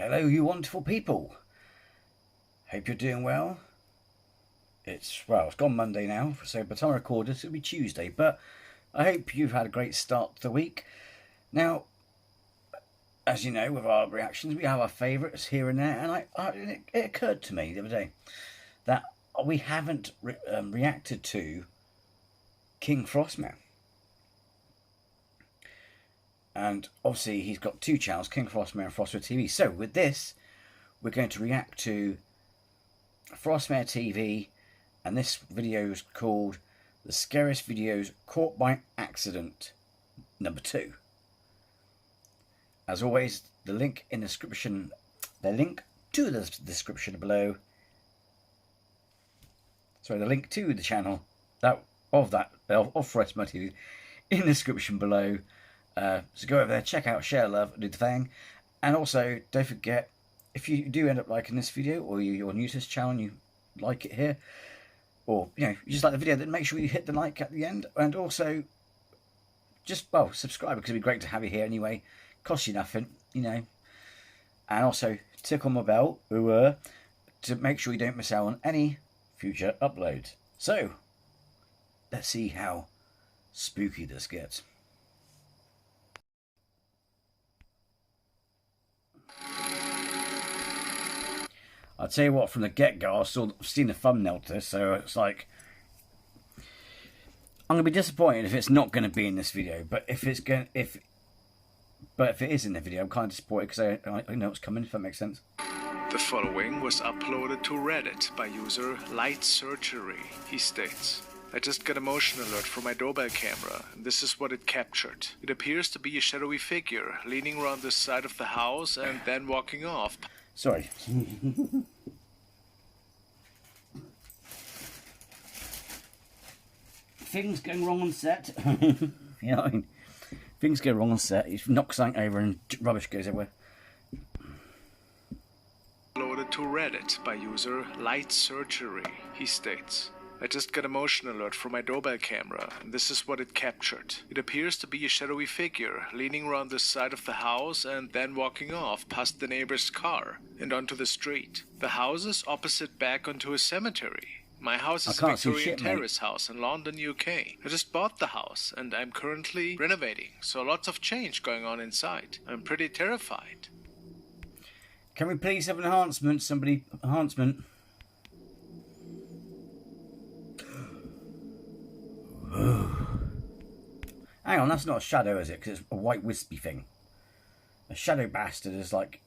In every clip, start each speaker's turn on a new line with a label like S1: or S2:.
S1: Hello, you wonderful people. Hope you're doing well. It's gone Monday now, so by the time I record this, it'll be Tuesday. But I hope you've had a great start to the week. Now, as you know, with our reactions, we have our favourites here and there. And it occurred to me the other day that we haven't reacted to King Frostmare. And obviously he's got two channels, King Frostmare and Frostmare TV. So with this, we're going to react to Frostmare TV, and this video is called The Scariest Videos Caught by Accident number 2. As always, the link to the description below. Sorry, the link to the channel of Frostmare TV in the description below. So go over there, check out, share, love, do the thing. And also, don't forget, if you do end up liking this video, or you're new to this channel and you like it here, or you just like the video, then make sure you hit the like at the end. And also, just, subscribe, because it'd be great to have you here anyway. Costs you nothing, And also, tick on my bell, to make sure you don't miss out on any future uploads. So, let's see how spooky this gets. I'll tell you what, from the get-go, I've seen the thumbnail to this, so it's like, I'm gonna be disappointed if it's not gonna be in this video. But if it is in the video, I'm kind of disappointed because I know it's coming. If that makes sense.
S2: The following was uploaded to Reddit by user Light Surgery. He states, "I just got a motion alert from my doorbell camera, and this is what it captured. It appears to be a shadowy figure leaning around the side of the house and then walking off."
S1: Sorry. Things going wrong on set. You know what I mean? Things go wrong on set. You knock something over and rubbish goes everywhere.
S2: Uploaded to Reddit by user Light Surgery. He states, "I just got a motion alert from my doorbell camera, and this is what it captured. It appears to be a shadowy figure leaning around the side of the house and then walking off past the neighbor's car and onto the street. The house is opposite back onto a cemetery. My house is a Victorian terrace house in London, UK. I just bought the house and I'm currently renovating, so lots of change going on inside. I'm pretty terrified."
S1: Can we please have an enhancement? Somebody, enhancement. Hang on, that's not a shadow, is it? Because it's a white wispy thing. A shadow bastard is like,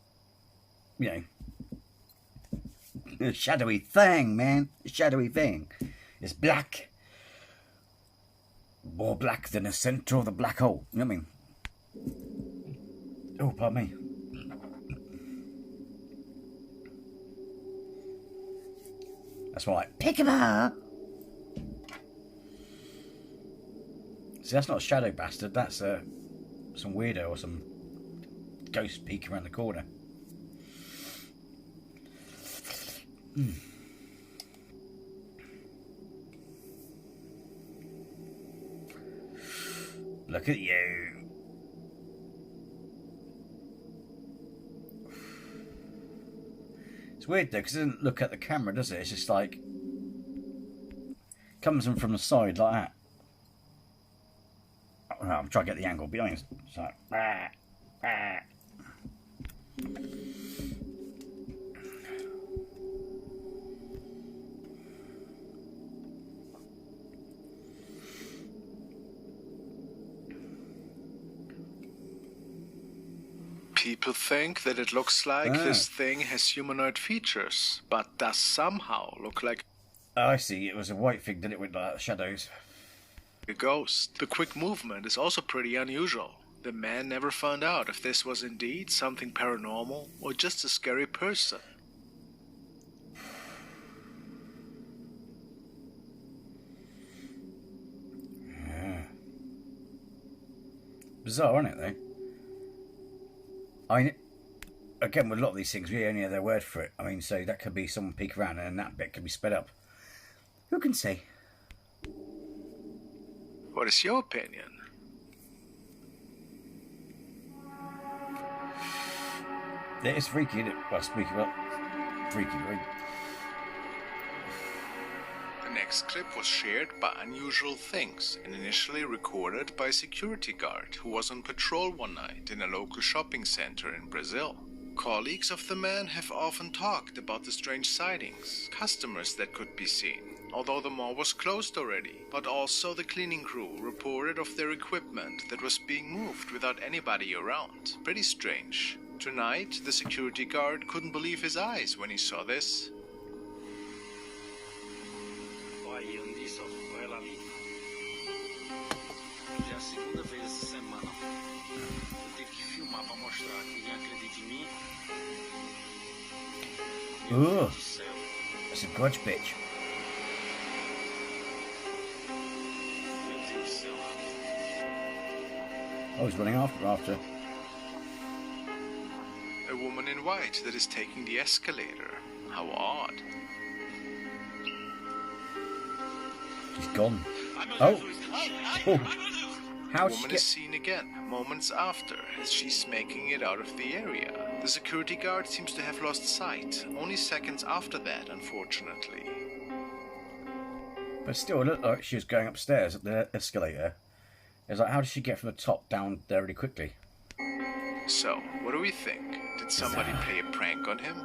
S1: a shadowy thing, man. A shadowy thing. It's black. More black than the centre of the black hole. You know what I mean? Oh, pardon me. That's more like, pick 'em up. See, that's not a shadow bastard. That's some weirdo or some ghost peeking around the corner. Look at you. It's weird though, because it doesn't look at the camera, does it? It's just like, comes in from the side like that. I'm trying to get the angle behind. It's like, bah, bah.
S2: People think that it looks like this thing has humanoid features, but does somehow look like...
S1: Oh, I see. It was a white thing, didn't it, with shadows?
S2: A ghost. The quick movement is also pretty unusual. The man never found out if this was indeed something paranormal or just a scary person.
S1: Yeah. Bizarre, isn't it, though? Again, with a lot of these things, we only have their word for it. I mean, so that could be someone peek around and that bit could be sped up. Who can say?
S2: What is your opinion?
S1: It's freaky, isn't it? Well, spooky, well, freaky, very.
S2: The next clip was shared by Unusual Things and initially recorded by a security guard who was on patrol one night in a local shopping center in Brazil. Colleagues of the man have often talked about the strange sightings, customers that could be seen, although the mall was closed already. But also the cleaning crew reported of their equipment that was being moved without anybody around. Pretty strange. Tonight, the security guard couldn't believe his eyes when he saw this.
S1: Ooh, that's a grudge bitch. Oh, he's running after.
S2: A woman in white that is taking the escalator. How odd.
S1: She's gone. Oh. How
S2: The woman is seen again, moments after, as she's making it out of the area. The security guard seems to have lost sight, only seconds after that, unfortunately.
S1: But still, it looked like she was going upstairs at the escalator. It's like, how did she get from the top down there really quickly?
S2: So, what do we think? Did somebody play a prank on him?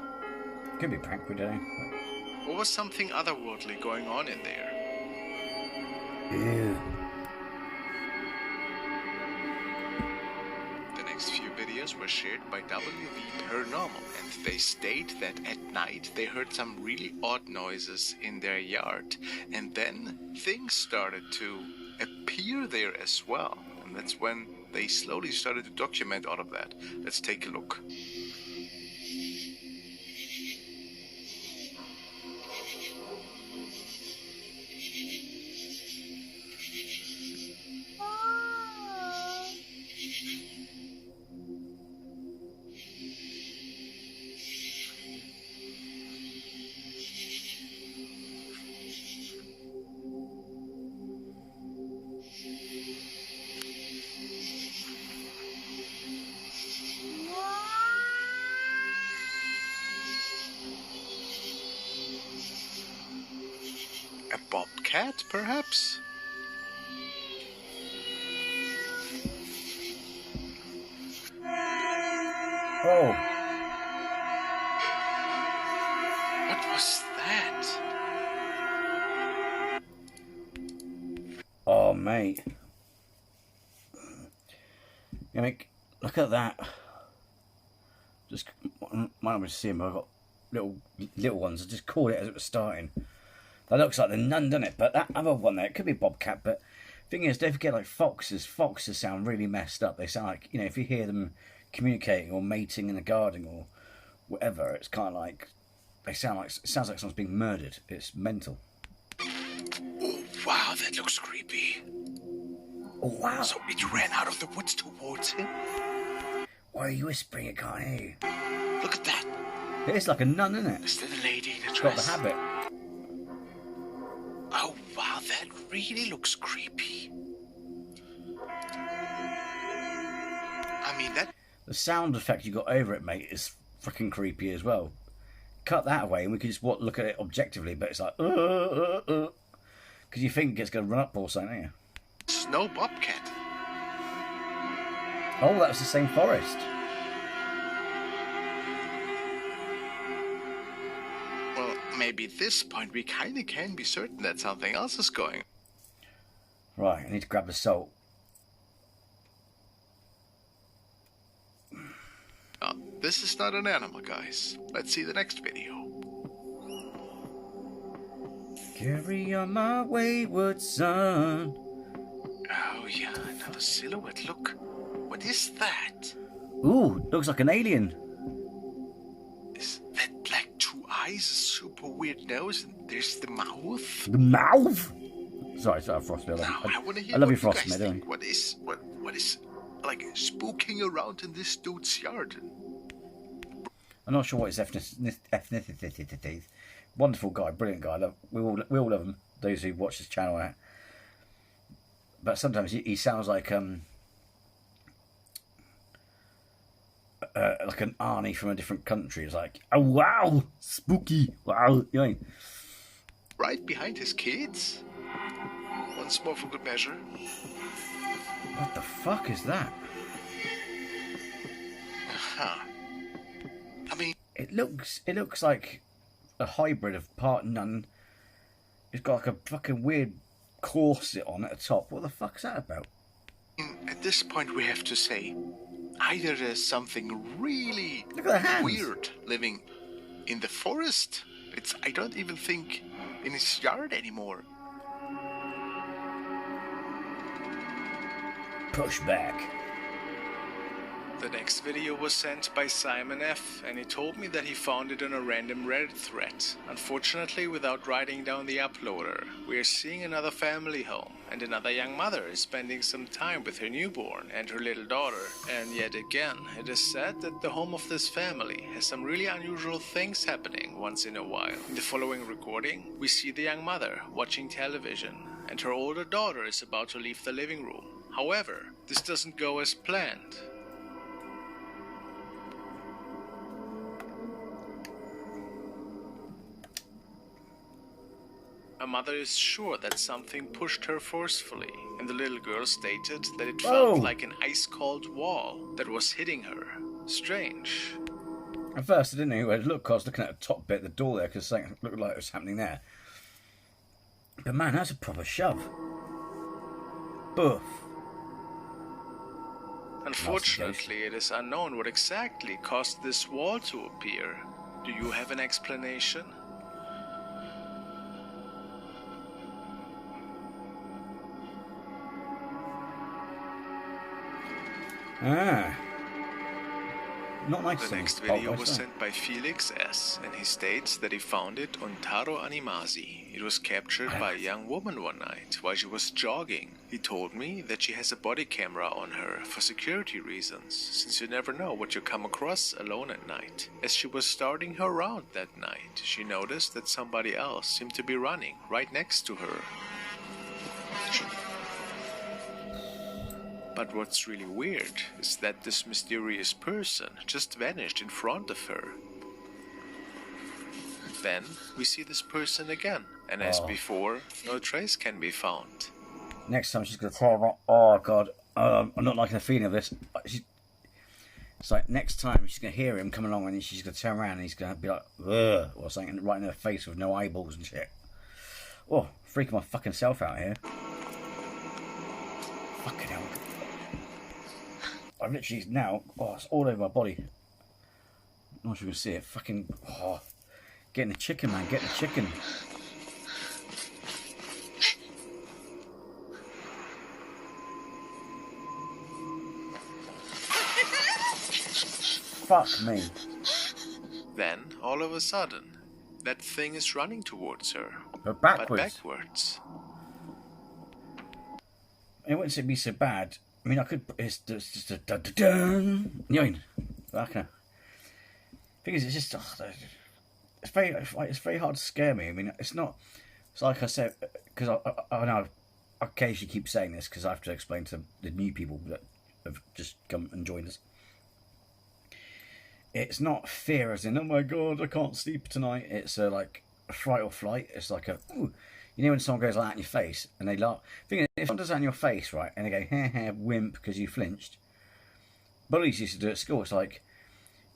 S1: Could be a prank, we don't know.
S2: Or was something otherworldly going on in there?
S1: Ew.
S2: The next few videos were shared by WV Paranormal, and they state that at night they heard some really odd noises in their yard, and then things started to appear there as well, and that's when they slowly started to document all of that. Let's take a look. A bobcat, perhaps?
S1: Oh.
S2: What was that?
S1: Oh, mate. I mean, look at that. Just, might not be see him, but I've got little ones. I just called it as it was starting. That looks like the nun, doesn't it? But that other one there, it could be bobcat, but thing is, don't forget, like foxes sound really messed up. They sound like, you know, if you hear them communicating or mating in the garden or whatever, it's kind of like, it sounds like someone's being murdered. It's mental.
S2: Oh, wow, that looks creepy.
S1: Oh, wow.
S2: So it ran out of the woods towards him?
S1: Why are you whispering? It can't hear you.
S2: Look at that.
S1: It is like a nun, isn't it?
S2: Is that a lady in a
S1: It's got the
S2: dress?
S1: habit.
S2: Oh, wow, that really looks creepy. I mean, that...
S1: The sound effect you got over it, mate, is freaking creepy as well. Cut that away and we could just look at it objectively, but it's like, because you think it's going to run up or something, don't you?
S2: Snow bobcat.
S1: Oh, that was the same forest.
S2: Well, maybe at this point we kind of can be certain that something else is going.
S1: Right, I need to grab the salt.
S2: This is not an animal, guys. Let's see the next video.
S1: Carry on my wayward son.
S2: Oh, yeah, another silhouette. Look. What is that?
S1: Ooh, looks like an alien.
S2: Is that like two eyes, a super weird nose, and there's the mouth?
S1: The mouth? Sorry, Frostmare.
S2: Now, I want to hear
S1: I love
S2: what
S1: you,
S2: you guys
S1: Frostmare, don't
S2: think. What is like spooking around in this dude's yard?
S1: I'm not sure what his ethnicity is. Wonderful guy, brilliant guy. We all love him. Those who watch this channel, but sometimes he sounds like like an Arnie from a different country. It's like, oh wow, spooky, wow, you know.
S2: Right behind his kids? Once more for good measure.
S1: What the fuck is that?
S2: Huh. I mean,
S1: It looks like a hybrid of part nun. It's got like a fucking weird corset on at the top. What the fuck's that about?
S2: at this point we have to say, either there's something really
S1: Look at the hands.
S2: weird living in the forest. I don't even think in his yard anymore.
S1: Push back.
S2: The next video was sent by Simon F, and he told me that he found it on a random Reddit thread. Unfortunately, without writing down the uploader, we are seeing another family home, and another young mother is spending some time with her newborn and her little daughter. And yet again, it is said that the home of this family has some really unusual things happening once in a while. In the following recording, we see the young mother watching television, and her older daughter is about to leave the living room. However, this doesn't go as planned. Her mother is sure that something pushed her forcefully, and the little girl stated that it felt like an ice-cold wall that was hitting her. Strange.
S1: At first, I didn't know where to look. I was looking at the top bit of the door there because something looked like it was happening there. But man, that's a proper shove. Boof.
S2: Unfortunately, it is unknown what exactly caused this wall to appear. Do you have an explanation?
S1: Ah. Not nice.
S2: The next video was sent by Felix S, and he states that he found it on Taro Animasi. It was captured by a young woman one night while she was jogging. He told me that she has a body camera on her for security reasons, since you never know what you come across alone at night. As she was starting her round that night, she noticed that somebody else seemed to be running right next to her. But what's really weird is that this mysterious person just vanished in front of her. Then we see this person again, and as before, no trace can be found.
S1: Next time she's going to tell me, oh god, I'm not liking the feeling of this. It's like next time she's going to hear him come along and she's going to turn around and he's going to be like, ugh, or something right in her face with no eyeballs and shit. Oh, freaking my fucking self out here. Fucking hell. I've literally now, it's all over my body. I'm not sure you can see it. Fucking, getting the chicken, man, getting the chicken. Fuck me.
S2: Then, all of a sudden, that thing is running towards her.
S1: But backwards.
S2: But backwards.
S1: It wouldn't be so bad. I mean, I could. It's just a dun. You know, I can. Thing is, it's just. It's very hard to scare me. I mean, it's not. It's like I said, because I know I occasionally keep saying this because I have to explain to the new people that have just come and joined us. It's not fear as in, oh my god, I can't sleep tonight. It's like a fright or flight. It's like a, ooh. You know when someone goes like that in your face and they laugh? If someone does that in your face, right, and they go, heh heh, wimp, because you flinched. Bullies used to do it at school. It's like,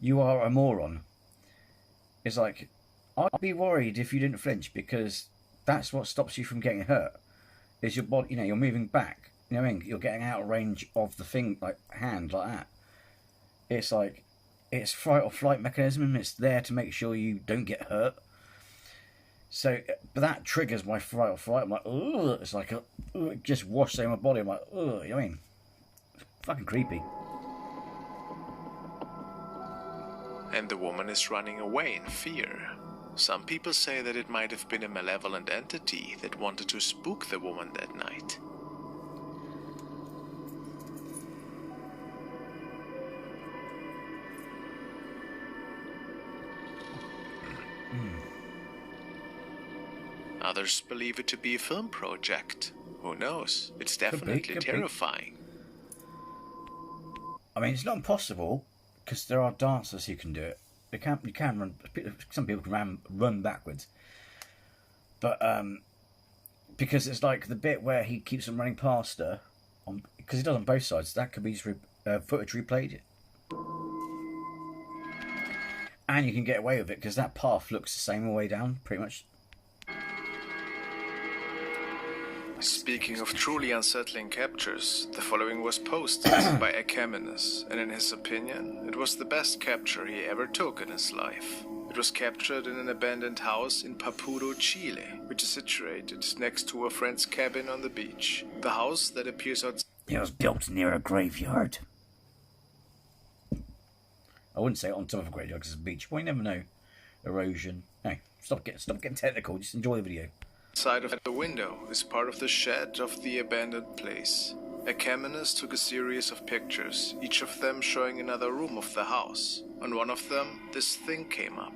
S1: you are a moron. It's like, I'd be worried if you didn't flinch because that's what stops you from getting hurt. Is your body, you're moving back. You know what I mean? You're getting out of range of the thing, like hand, like that. It's like, it's fright or flight mechanism and it's there to make sure you don't get hurt. So, but that triggers my fright or flight. I'm like, ugh. It's like, it just washes over my body. I'm like, ugh. You know what I mean? It's fucking creepy.
S2: And the woman is running away in fear. Some people say that it might have been a malevolent entity that wanted to spook the woman that night. Others believe it to be a film project. Who knows? It's definitely terrifying.
S1: I mean, it's not impossible, because there are dancers who can do it. You can run. Some people can run backwards, but because it's like the bit where he keeps them running past her, because he does on both sides. That could be just footage replayed, and you can get away with it because that path looks the same all the way down, pretty much.
S2: Speaking of truly unsettling captures, the following was posted by a Caminus, and in his opinion, it was the best capture he ever took in his life. It was captured in an abandoned house in Papuro, Chile, which is situated next to a friend's cabin on the beach. The house that appears outside...
S1: It was built near a graveyard. I wouldn't say it on top of a graveyard because it's a beach. Well, you never know. Erosion. Hey, stop getting technical. Just enjoy the video.
S2: Side of the window is part of the shed of the abandoned place. A Caminus took a series of pictures, each of them showing another room of the house. On one of them, this thing came up.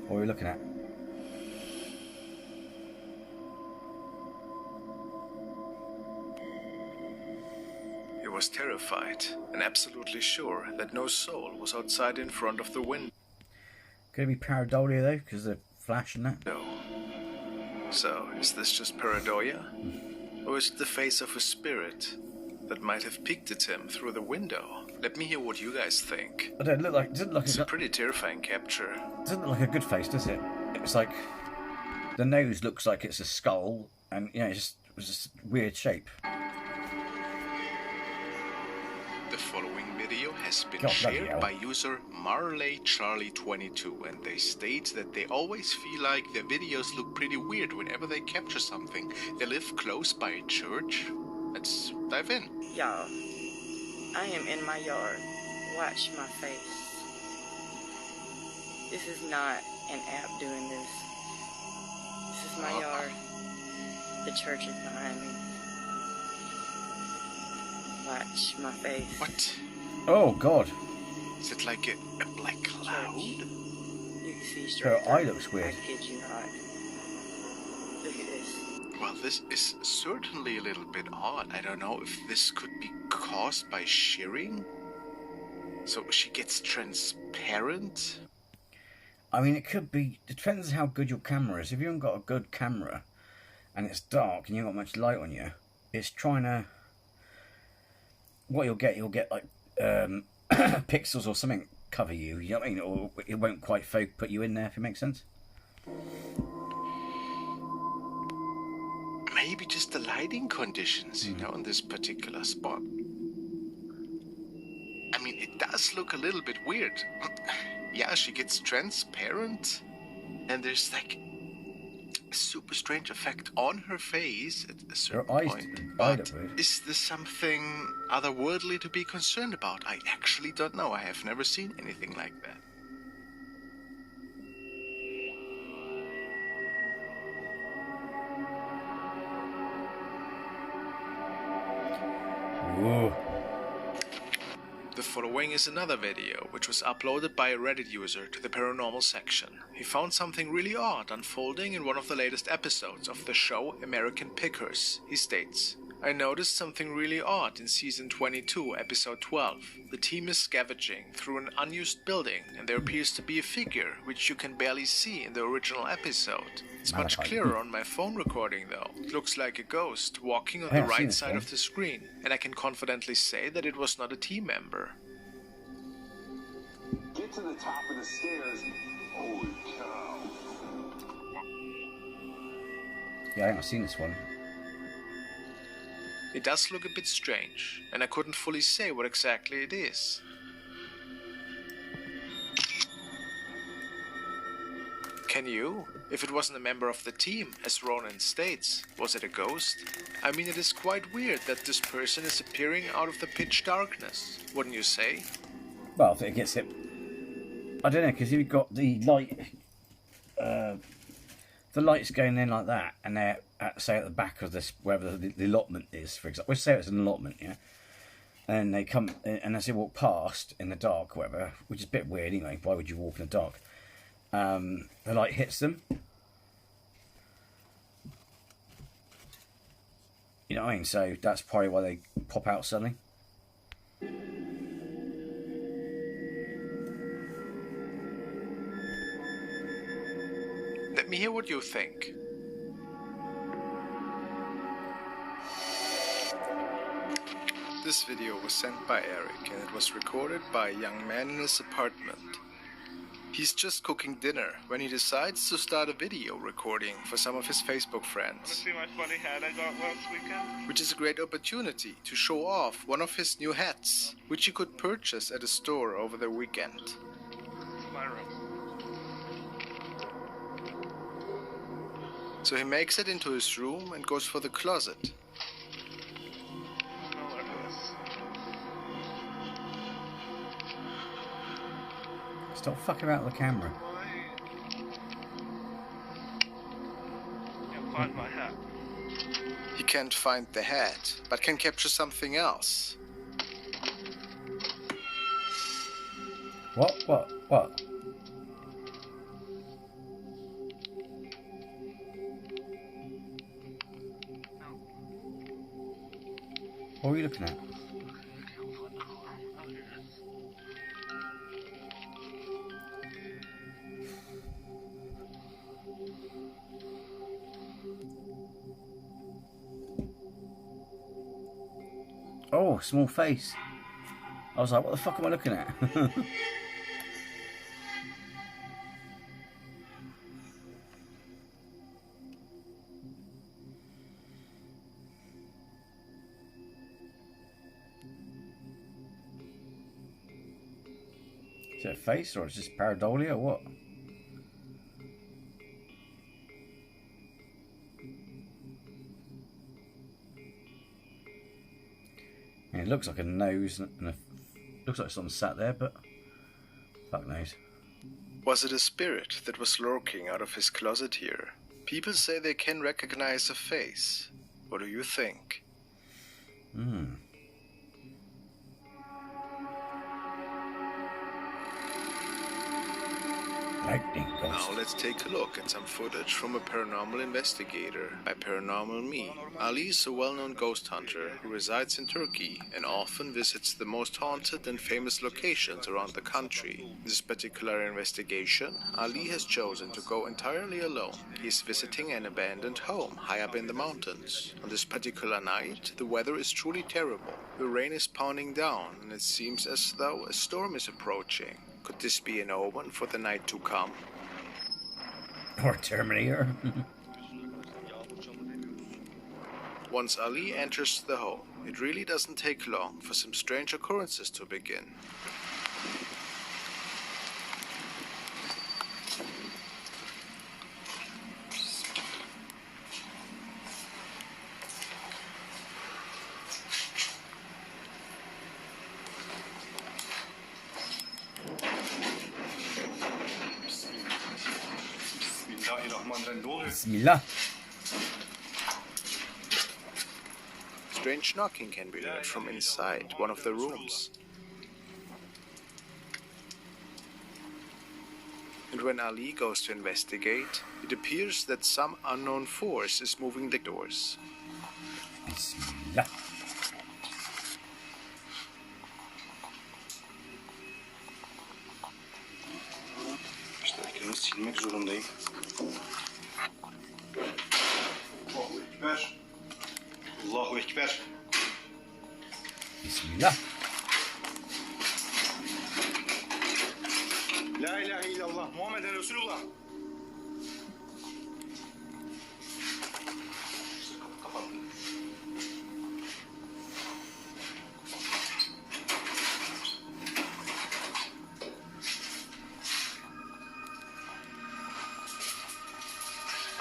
S1: What are we looking at?
S2: He was terrified and absolutely sure that no soul was outside in front of the window.
S1: Could it be pareidolia though, because of the flash and that?
S2: No. So, is this just pareidolia? Or is it the face of a spirit that might have peeked at him through the window? Let me hear what you guys think.
S1: It doesn't look like
S2: It's a pretty terrifying capture.
S1: It doesn't look like a good face, does it? It's like the nose looks like it's a skull, and it's just weird shape.
S2: The following video has been shared by user MarleyCharlie22, and they state that they always feel like their videos look pretty weird whenever they capture something. They live close by a church. Let's dive in.
S3: Y'all, I am in my yard. Watch my face. This is not an app doing this. This is my yard. The church is behind me. Watch my face.
S2: What?
S1: Oh God!
S2: Is it like a black cloud?
S3: You can see
S1: Her
S3: straight
S1: eye
S3: through.
S1: looks weird.
S3: I kid you not. Look at this.
S2: Well, this is certainly a little bit odd. I don't know if this could be caused by shearing. So she gets transparent?
S1: I mean, it could be. It depends how good your camera is. If you haven't got a good camera, and it's dark and you haven't got much light on you, it's trying to. What you'll get like pixels or something cover you. You know what I mean? Or it won't quite put you in there. If it makes sense.
S2: Maybe just the lighting conditions, you know, in this particular spot. I mean, it does look a little bit weird. Yeah, she gets transparent, and there's like a super strange effect on her face at a certain point. But is this something otherworldly to be concerned about? I actually don't know. I have never seen anything like that.
S1: Whoa.
S2: The following is another video, which was uploaded by a Reddit user to the paranormal section. He found something really odd unfolding in one of the latest episodes of the show American Pickers. He states, I noticed something really odd in season 22, episode 12. The team is scavenging through an unused building, and there appears to be a figure, which you can barely see in the original episode. It's much clearer on my phone recording though. It looks like a ghost walking on the right side of the screen, and I can confidently say that it was not a team member.
S4: Get to the top of the stairs. Holy cow.
S1: Yeah, I haven't seen this one.
S2: It does look a bit strange, and I couldn't fully say what exactly it is. Can you? If it wasn't a member of the team, as Ronan states, was it a ghost? I mean, it is quite weird that this person is appearing out of the pitch darkness, wouldn't you say?
S1: Well, if it gets it, I don't know, because you've got the light, the lights going in like that, and they're say at the back of this, wherever the allotment is, for example. We'll say it's an allotment, yeah. And they come, and as they walk past in the dark, whatever, which is a bit weird anyway. Why would you walk in the dark? The light hits them. You know what I mean? So that's probably why they pop out suddenly.
S2: Let me hear what you think. This video was sent by Eric and it was recorded by a young man in his apartment. He's just cooking dinner when he decides to start a video recording for some of his Facebook friends.
S5: See my funny hat I got last weekend?
S2: Which is a great opportunity to show off one of his new hats, which you could purchase at a store over the weekend.
S5: It's my room.
S2: So he makes it into his room and goes for the closet.
S5: Smell like this.
S1: Stop fucking about the camera.
S5: Why? Can't find my hat.
S2: He can't find the hat, but can capture something else.
S1: What? What are you looking at? Oh, small face. I was like, what the fuck am I looking at? Is it a face or is this pareidolia or what? It looks like a nose and looks like someone sat there, but fuck knows.
S2: Was it a spirit that was lurking out of his closet here? People say they can recognize a face. What do you think?
S1: Lightning ghost.
S2: Now let's take a look at some footage from a paranormal investigator. By paranormal me, Ali is a well-known ghost hunter who resides in Turkey and often visits the most haunted and famous locations around the country. In this particular investigation, Ali has chosen to go entirely alone. He is visiting an abandoned home high up in the mountains. On this particular night, the weather is truly terrible. The rain is pounding down and it seems as though a storm is approaching. Could this be an omen for the night to come?
S1: Or Terminator.
S2: Once Ali enters the home, it really doesn't take long for some strange occurrences to begin.
S1: Bismillah.
S2: Strange knocking can be heard from inside one of the rooms. And when Ali goes to investigate, it appears that some unknown force is moving the doors.
S1: Bismillah.
S6: İşte silmek zorundayım. Allahu Ekber. Allahu Ekber.
S1: Bismillah.
S6: La ilahe illallah. Muhammeden Resulullah.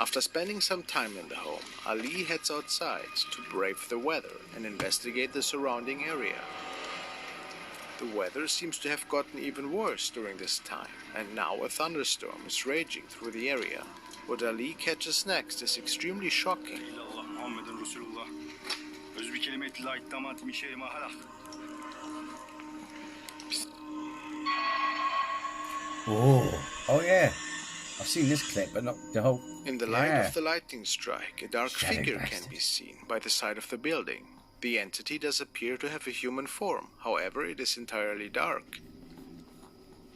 S2: After spending some time in the home, Ali heads outside to brave the weather and investigate the surrounding area. The weather seems to have gotten even worse during this time, and now a thunderstorm is raging through the area. What Ali catches next is extremely shocking.
S6: İllallah Muhammeden Resulullah. Özbü kelimeti la ittamat min şeyi ma halak.
S1: Oh yeah. I've seen this clip, but not the whole
S2: In the light
S1: Yeah.
S2: of the lightning strike, a dark
S1: Shadow
S2: figure
S1: bastard.
S2: can be seen by the side of the building. The entity does appear to have a human form, however, it is entirely dark.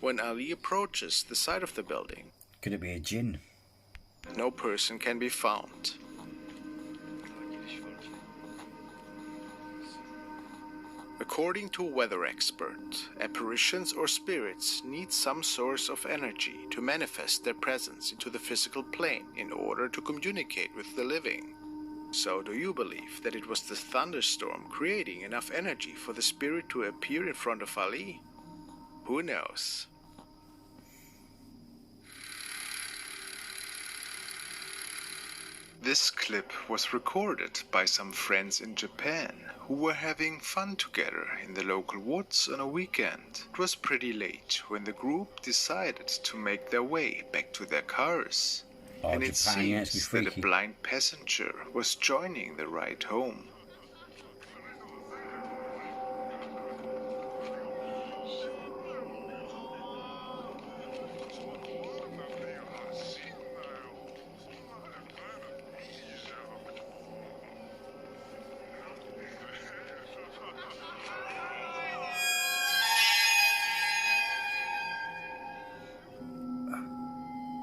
S2: When Ali approaches the side of the building,
S1: Could it be a djinn?
S2: no person can be found. According to a weather expert, apparitions or spirits need some source of energy to manifest their presence into the physical plane in order to communicate with the living. So do you believe that it was the thunderstorm creating enough energy for the spirit to appear in front of Ali? Who knows? This clip was recorded by some friends in Japan who were having fun together in the local woods on a weekend. It was pretty late when the group decided to make their way back to their cars.
S1: Oh,
S2: And it
S1: Japan, yeah, it's
S2: seems
S1: be
S2: that a
S1: freaky.
S2: blind passenger was joining the ride home.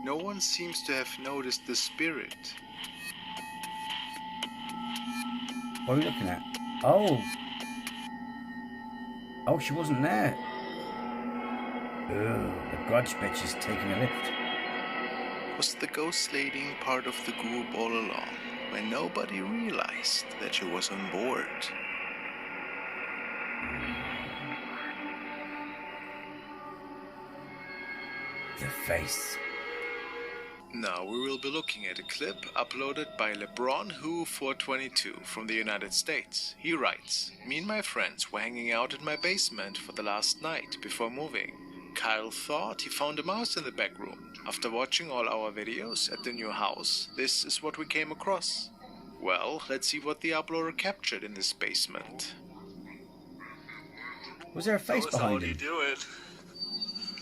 S2: No one seems to have noticed the spirit.
S1: What are we looking at? Oh. Oh, she wasn't there. Oh, the grudge bitch is taking a lift.
S2: Was the ghost lady part of the group all along, when nobody realized that she was on board?
S1: The face.
S2: Now we will be looking at a clip uploaded by LeBron Who 422 from the United States. He writes, "Me and my friends were hanging out in my basement for the last night before moving. Kyle thought he found a mouse in the back room. After watching all our videos at the new house, this is what we came across. Well, let's see what the uploader captured in this basement."
S1: Was there a face behind him?
S6: doing?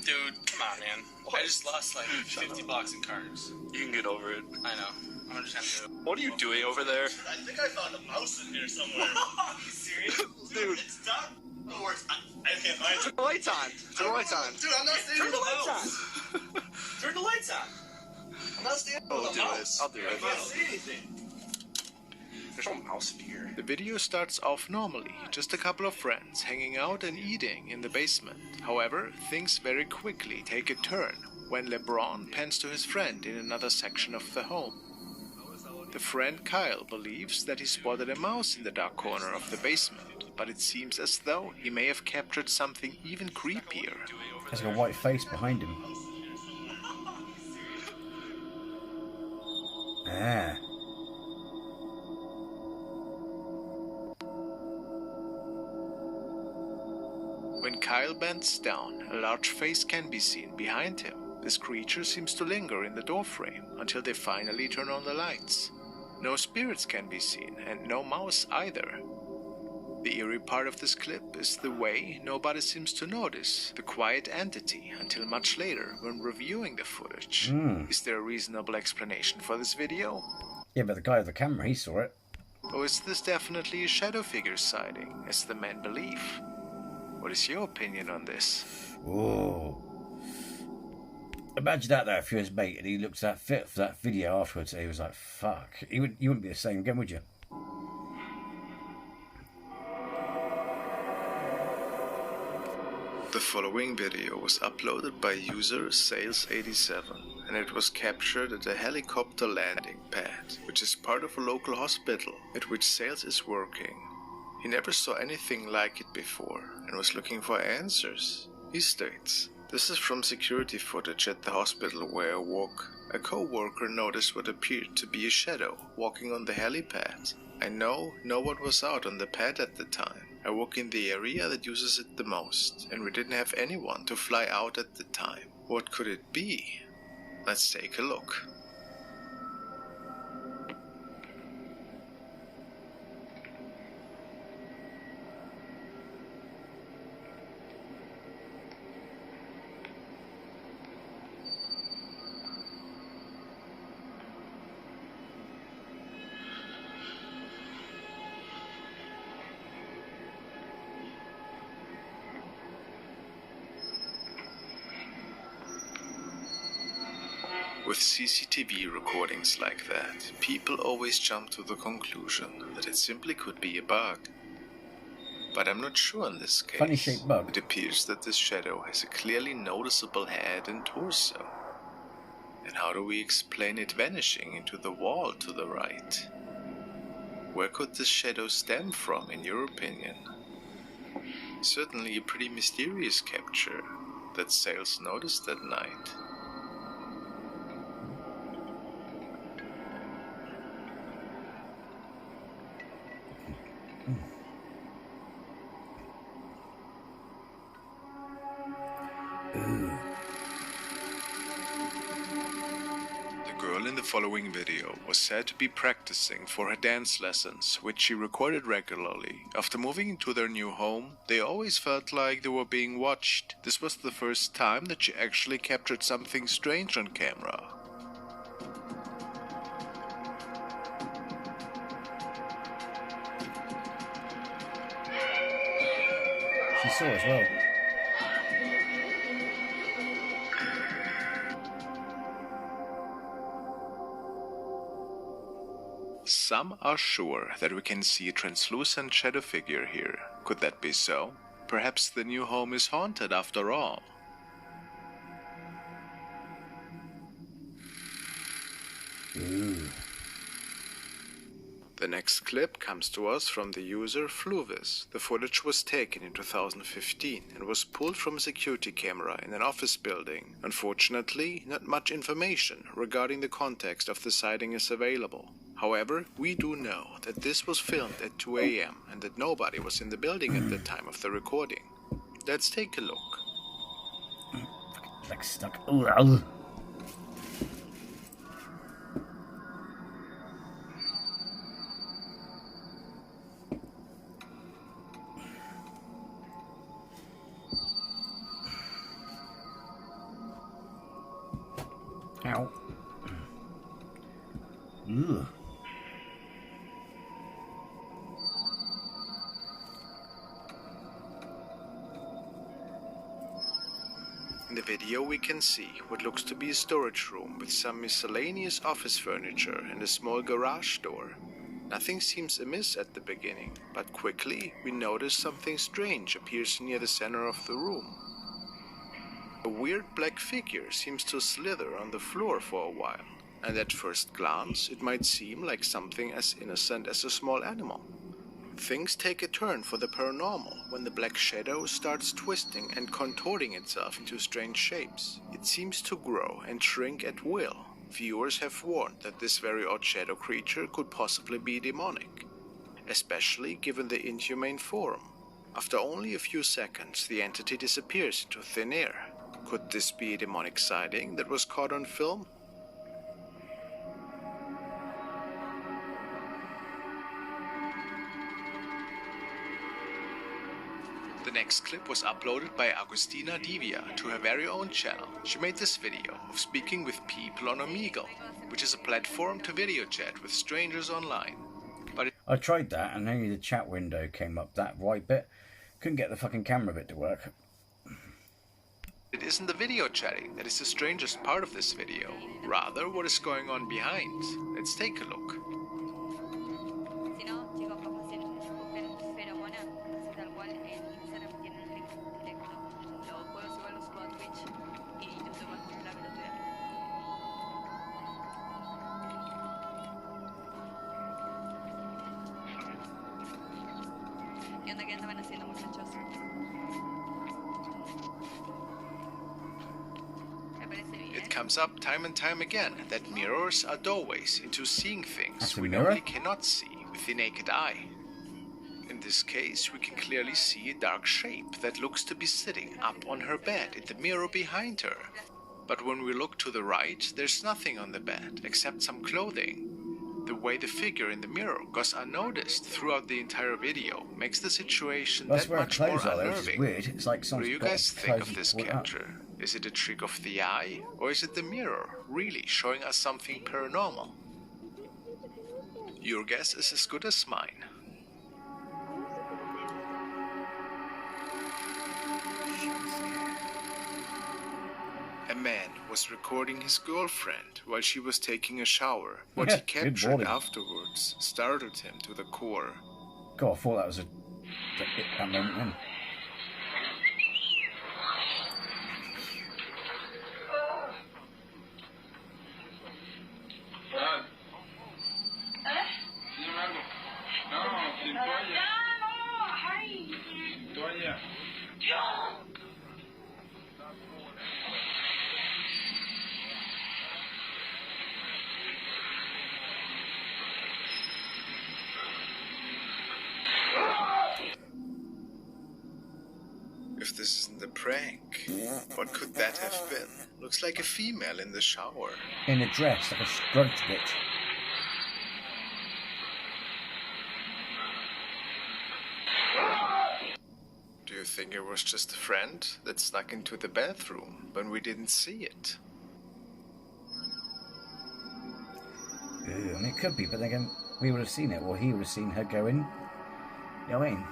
S7: Dude, come on, man. I just lost like 50 bucks in cards.
S6: You can get over it.
S7: I know. I'm just have to.
S6: What are you doing over there?
S7: I think I found a mouse in here somewhere. Are you serious?
S6: Dude.
S7: It's done. No worries. I can't find it.
S6: Turn the lights on. Turn the lights on.
S7: Dude, I'm not standing
S6: Turn the
S7: with a
S6: lights
S7: mouse. Turn the lights on. I'm not standing with a mouse.
S6: I'll do
S7: I
S6: it.
S7: can't see anything.
S6: There's no mouse in here.
S2: The video starts off normally, just a couple of friends hanging out and eating in the basement. However, things very quickly take a turn when LeBron pans to his friend in another section of the home. The friend Kyle believes that he spotted a mouse in the dark corner of the basement, but it seems as though he may have captured something even creepier.
S1: There's like a white face behind him. Ah.
S2: When Kyle bends down, a large face can be seen behind him. This creature seems to linger in the doorframe until they finally turn on the lights. No spirits can be seen, and no mouse either. The eerie part of this clip is the way nobody seems to notice the quiet entity until much later when reviewing the footage. Is there a reasonable explanation for this video?
S1: Yeah, but the guy with the camera, he saw it.
S2: Or is this definitely a shadow figure sighting, as the men believe? What is your opinion on this?
S1: Whoa. Imagine that though, if you're his mate and he looked at that for that video afterwards and he was like, fuck. You wouldn't be the same again, would you?
S2: The following video was uploaded by user Sales87, and it was captured at a helicopter landing pad, which is part of a local hospital at which Sales is working. He never saw anything like it before and was looking for answers. He states, "This is from security footage at the hospital where I work. A co-worker noticed what appeared to be a shadow walking on the helipad. I know no one was out on the pad at the time. I work in the area that uses it the most, and we didn't have anyone to fly out at the time. What could it be? Let's take a look." With CCTV recordings like that, people always jump to the conclusion that it simply could be a bug. But I'm not sure in this case.
S1: Funny shaped bug.
S2: It appears that this shadow has a clearly noticeable head and torso. And how do we explain it vanishing into the wall to the right? Where could this shadow stem from, in your opinion? Certainly a pretty mysterious capture that Sales noticed that night. The girl in the following video was said to be practicing for her dance lessons, which she recorded regularly. After moving into their new home, they always felt like they were being watched. This was the first time that she actually captured something strange on camera.
S1: She saw as well.
S2: Some are sure that we can see a translucent shadow figure here. Could that be so? Perhaps the new home is haunted after all. The next clip comes to us from the user Fluvis. The footage was taken in 2015 and was pulled from a security camera in an office building. Unfortunately, not much information regarding the context of the sighting is available. However, we do know that this was filmed at 2 a.m. and that nobody was in the building at the time of the recording. Let's take a look.
S1: Like stuck. Ooh. Ow. Ugh.
S2: In the video we can see what looks to be a storage room with some miscellaneous office furniture and a small garage door. Nothing seems amiss at the beginning, but quickly we notice something strange appears near the center of the room. A weird black figure seems to slither on the floor for a while, and at first glance it might seem like something as innocent as a small animal. Things take a turn for the paranormal when the black shadow starts twisting and contorting itself into strange shapes. It seems to grow and shrink at will. Viewers have warned that this very odd shadow creature could possibly be demonic, especially given the inhumane form. After only a few seconds, the entity disappears into thin air. Could this be a demonic sighting that was caught on film? The next clip was uploaded by Agustina Divia to her very own channel. She made this video of speaking with people on Omegle, which is a platform to video chat with strangers online. But
S1: I tried that and only the chat window came up, that right bit. Couldn't get the fucking camera bit to work.
S2: it isn't the video chatting that is the strangest part of this video, rather what is going on behind. Let's take a look. It comes up time and time again that mirrors are doorways into seeing things we normally cannot see with the naked eye. In this case, we can clearly see a dark shape that looks to be sitting up on her bed in the mirror behind her. But when we look to the right, there's nothing on the bed except some clothing. The way the figure in the mirror goes unnoticed throughout the entire video makes the situation that much more unnerving.
S1: It's like
S2: what do you guys think of this capture? Is it a trick of the eye, or is it the mirror really showing us something paranormal? Your guess is as good as mine. A man was recording his girlfriend while she was taking a shower. What he
S1: Good
S2: captured
S1: morning.
S2: afterwards startled him to the core.
S1: God, I thought that was that moment then.
S2: If this isn't a prank, what could that have been? Looks like a female in the shower.
S1: In a dress, like a scrubs bitch.
S2: Do you think it was just a friend that snuck into the bathroom when we didn't see it?
S1: I mean, it could be, but then again, we would have seen it, or he would have seen her go in. You know what I mean?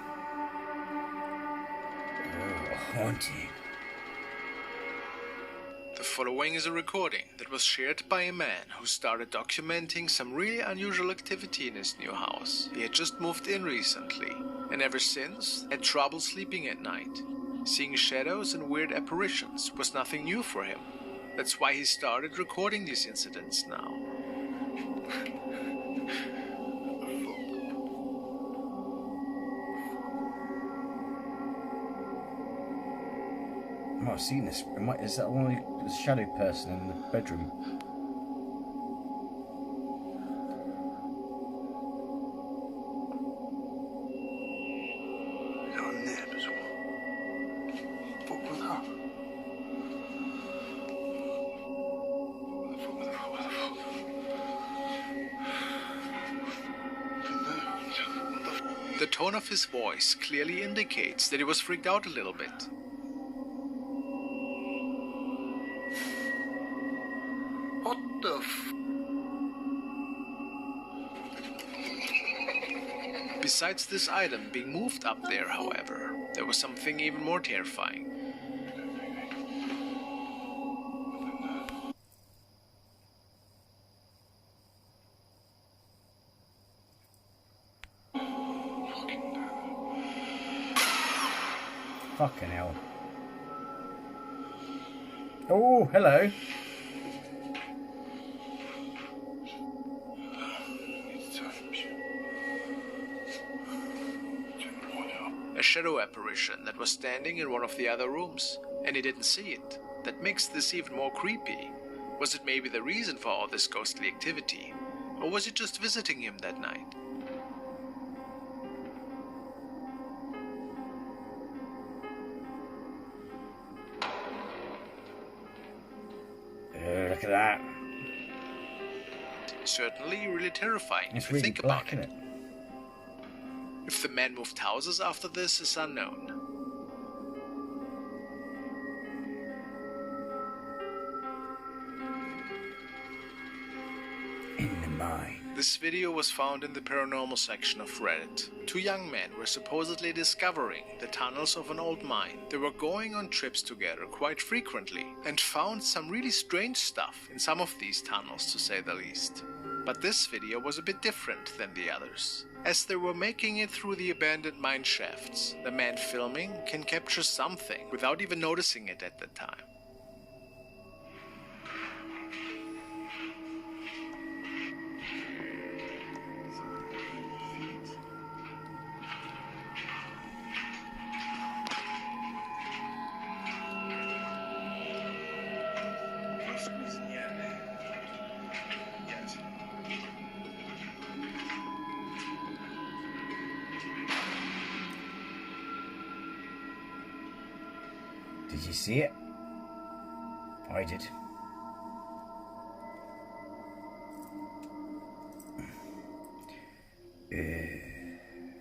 S1: Oh, haunting.
S2: The following is a recording that was shared by a man who started documenting some really unusual activity in his new house. He had just moved in recently, and ever since had trouble sleeping at night. Seeing shadows and weird apparitions was nothing new for him. That's why he started recording these incidents now.
S1: I might have seen this. Is that one of the shadow person in the bedroom?
S2: The tone of his voice clearly indicates that he was freaked out a little bit.
S6: What the f...
S2: Besides this item being moved up there, however, there was something even more terrifying.
S1: Fucking hell. Oh, hello.
S2: A shadow apparition that was standing in one of the other rooms, and he didn't see it. That makes this even more creepy. Was it maybe the reason for all this ghostly activity? Or was it just visiting him that night?
S1: Look at that.
S2: Certainly really terrifying
S1: It's
S2: if you
S1: really
S2: think
S1: black,
S2: about
S1: isn't
S2: it.
S1: it?
S2: If the man moved houses after this is unknown.
S1: In the mind.
S2: This video was found in the paranormal section of Reddit. Two young men were supposedly discovering the tunnels of an old mine. They were going on trips together quite frequently and found some really strange stuff in some of these tunnels, to say the least. But this video was a bit different than the others. As they were making it through the abandoned mine shafts, the man filming can capture something without even noticing it at the time.
S1: Did you see it? I did.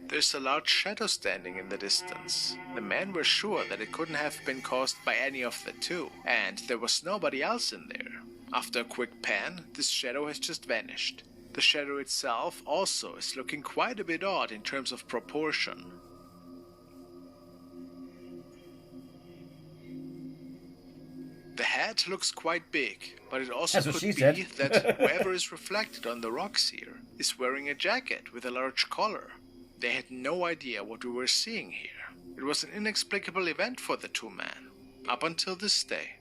S2: There's a large shadow standing in the distance. The men were sure that it couldn't have been caused by any of the two, and there was nobody else in there. After a quick pan, this shadow has just vanished. The shadow itself also is looking quite a bit odd in terms of proportion. The head looks quite big, but it also
S1: That's what
S2: could
S1: she
S2: be
S1: said.
S2: that whoever is reflected on the rocks here is wearing a jacket with a large collar. They had no idea what we were seeing here. It was an inexplicable event for the two men, up until this day.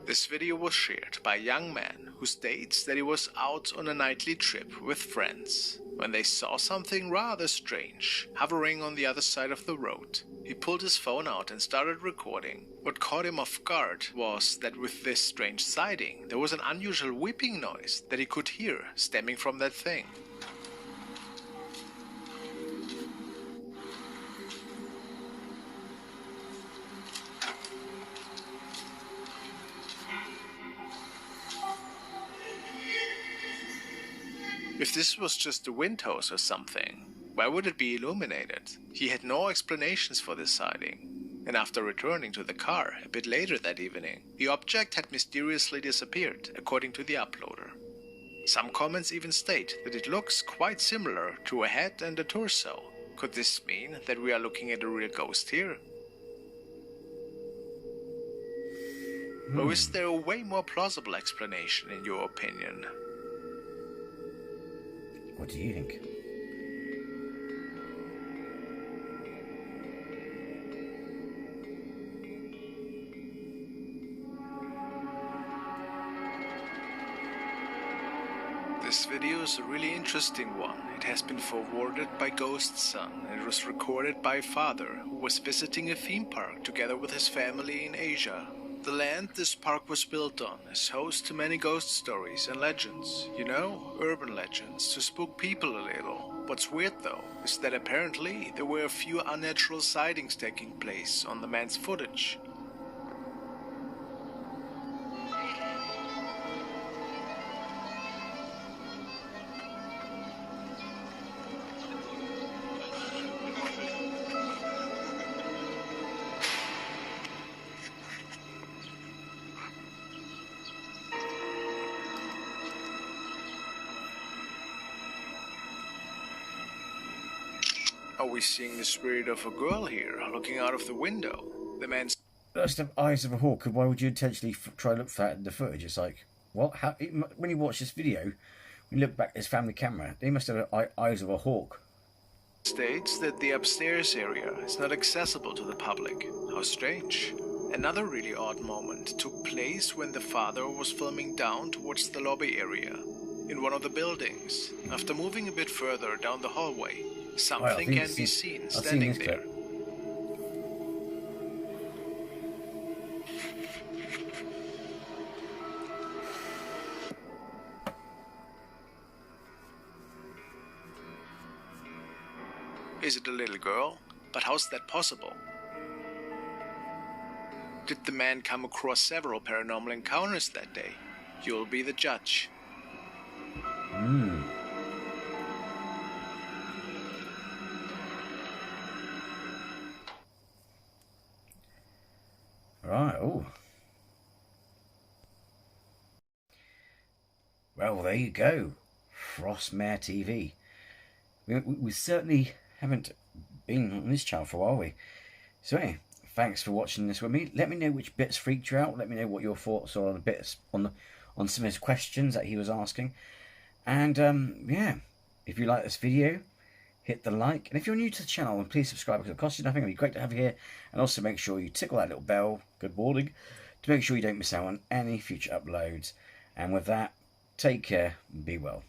S2: This video was shared by a young man who states that he was out on a nightly trip with friends when they saw something rather strange hovering on the other side of the road. He pulled his phone out and started recording. What caught him off guard was that with this strange sighting, there was an unusual weeping noise that he could hear stemming from that thing. If this was just a wind hose or something, why would it be illuminated? He had no explanations for this sighting, and after returning to the car a bit later that evening, the object had mysteriously disappeared, according to the uploader. Some comments even state that it looks quite similar to a head and a torso. Could this mean that we are looking at a real ghost here? Or is there a way more plausible explanation in your opinion?
S1: What do you think?
S2: This video is a really interesting one. It has been forwarded by Ghost Son, and it was recorded by a father who was visiting a theme park together with his family in Asia. The land this park was built on is host to many ghost stories and legends. You know, urban legends to spook people a little. What's weird though, is that apparently there were a few unnatural sightings taking place on the man's footage. Are we seeing the spirit of a girl here, looking out of the window? The man's...
S1: That's the eyes of a hawk. Why would you intentionally try to look for that in the footage? It's like, what? How, when you watch this video, when you look back at his family camera, they must have eyes of a hawk.
S2: states that the upstairs area is not accessible to the public. How strange. Another really odd moment took place when the father was filming down towards the lobby area in one of the buildings. After moving a bit further down the hallway, something can be seen standing there. Is it a little girl? But how's that possible? Did the man come across several paranormal encounters that day? You'll be the judge.
S1: Right, oh. Well, there you go. Frostmare TV. We certainly haven't been on this channel for a while, we. So anyway, thanks for watching this with me. Let me know which bits freaked you out. Let me know what your thoughts are on the bits on some of his questions that he was asking. And yeah, if you like this video, hit the like. And if you're new to the channel, then please subscribe because it costs you nothing. It'd be great to have you here. And also make sure you tickle that little bell, good morning, to make sure you don't miss out on any future uploads. And with that, take care and be well.